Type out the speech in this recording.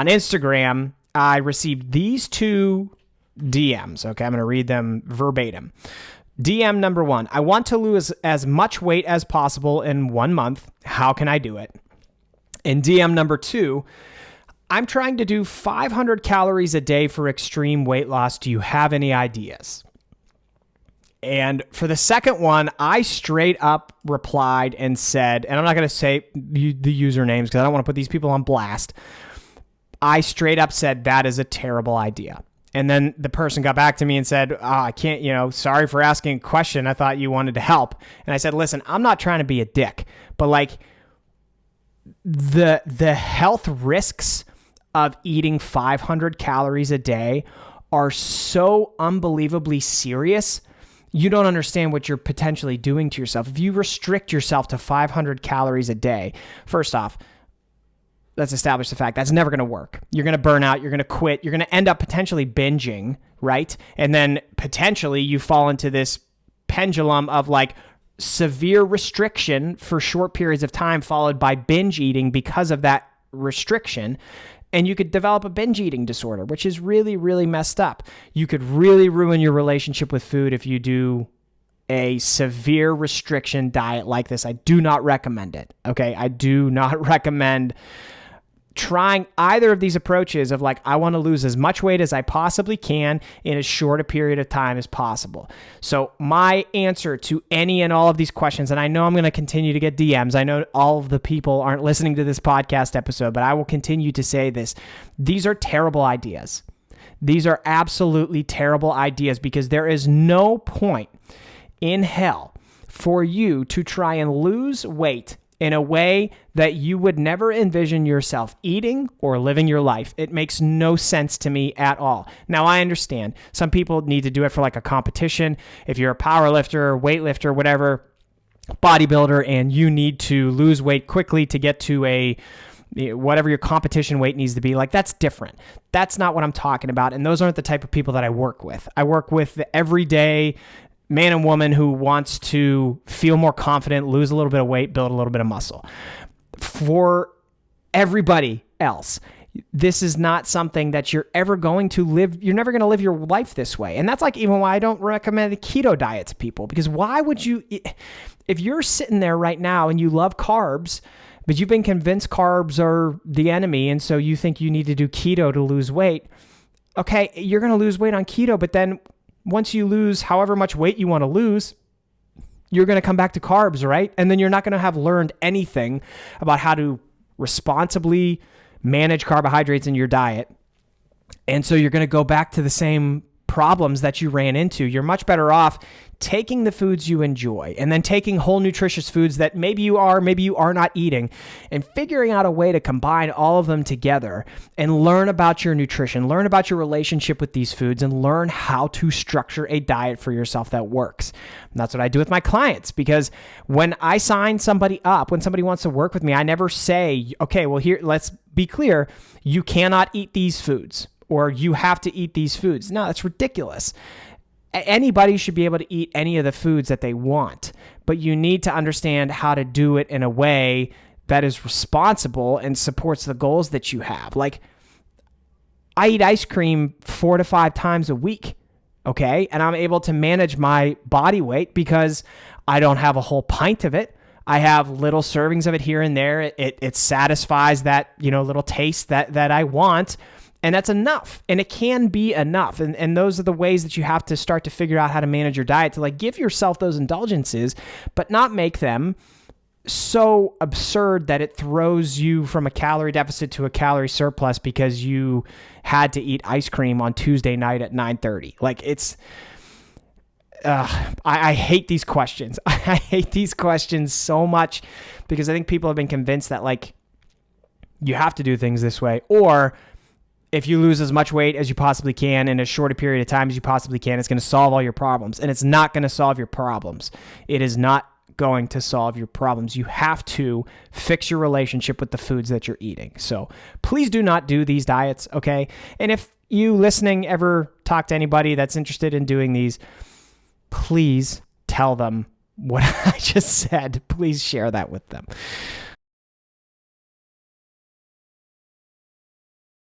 On Instagram, I received these two DMs. Okay, I'm going to read them verbatim. DM number 1, I want to lose as much weight as possible in 1 month. How can I do it? And DM number 2, I'm trying to do 500 calories a day for extreme weight loss. Do you have any ideas? And for the second one, I straight up replied and said, and I'm not going to say the usernames because I don't want to put these people on blast. I straight up said, that is a terrible idea. And then the person got back to me and said, I can't, sorry for asking a question. I thought you wanted to help. And I said, listen, I'm not trying to be a dick, but like the health risks of eating 500 calories a day are so unbelievably serious. You don't understand what you're potentially doing to yourself. If you restrict yourself to 500 calories a day, first off, let's establish the fact that's never going to work. You're going to burn out. You're going to quit. You're going to end up potentially binging, right? And then potentially you fall into this pendulum of like severe restriction for short periods of time followed by binge eating because of that restriction. And you could develop a binge eating disorder, which is really, really messed up. You could really ruin your relationship with food if you do a severe restriction diet like this. I do not recommend it. Okay. I do not recommend trying either of these approaches of like, I want to lose as much weight as I possibly can in as short a period of time as possible. So my answer to any and all of these questions, and I know I'm going to continue to get DMs. I know all of the people aren't listening to this podcast episode, but I will continue to say this. These are terrible ideas. These are absolutely terrible ideas because there is no point in hell for you to try and lose weight in a way that you would never envision yourself eating or living your life. It makes no sense to me at all. Now, I understand some people need to do it for like a competition. If you're a power lifter, weightlifter, whatever, bodybuilder, and you need to lose weight quickly to get to whatever your competition weight needs to be, like that's different. That's not what I'm talking about. And those aren't the type of people that I work with. I work with the everyday man and woman who wants to feel more confident, lose a little bit of weight, build a little bit of muscle. For everybody else, this is not something that you're ever going to live. You're never going to live your life this way. And that's like even why I don't recommend the keto diet to people, because why would you, if you're sitting there right now and you love carbs, but you've been convinced carbs are the enemy, and so you think you need to do keto to lose weight, okay, you're going to lose weight on keto, but then once you lose however much weight you want to lose, you're going to come back to carbs, right? And then you're not going to have learned anything about how to responsibly manage carbohydrates in your diet. And so you're going to go back to the same problems that you ran into. You're much better off taking the foods you enjoy and then taking whole nutritious foods that maybe you are not eating, and figuring out a way to combine all of them together and learn about your nutrition, learn about your relationship with these foods, and learn how to structure a diet for yourself that works. And that's what I do with my clients, because when I sign somebody up, when somebody wants to work with me, I never say, okay, well here, let's be clear. You cannot eat these foods, or you have to eat these foods. No, that's ridiculous. Anybody should be able to eat any of the foods that they want, but you need to understand how to do it in a way that is responsible and supports the goals that you have. Like, I eat ice cream 4 to 5 times a week, okay? And I'm able to manage my body weight because I don't have a whole pint of it. I have little servings of it here and there. It satisfies that, little taste that I want. And that's enough. And it can be enough. And those are the ways that you have to start to figure out how to manage your diet, to like give yourself those indulgences, but not make them so absurd that it throws you from a calorie deficit to a calorie surplus because you had to eat ice cream on Tuesday night at 9:30. Like I hate these questions. I hate these questions so much because I think people have been convinced that like you have to do things this way, or if you lose as much weight as you possibly can in as short a period of time as you possibly can, it's going to solve all your problems. And it's not going to solve your problems. It is not going to solve your problems. You have to fix your relationship with the foods that you're eating. So please do not do these diets, okay? And if you listening ever talk to anybody that's interested in doing these, please tell them what I just said. Please share that with them.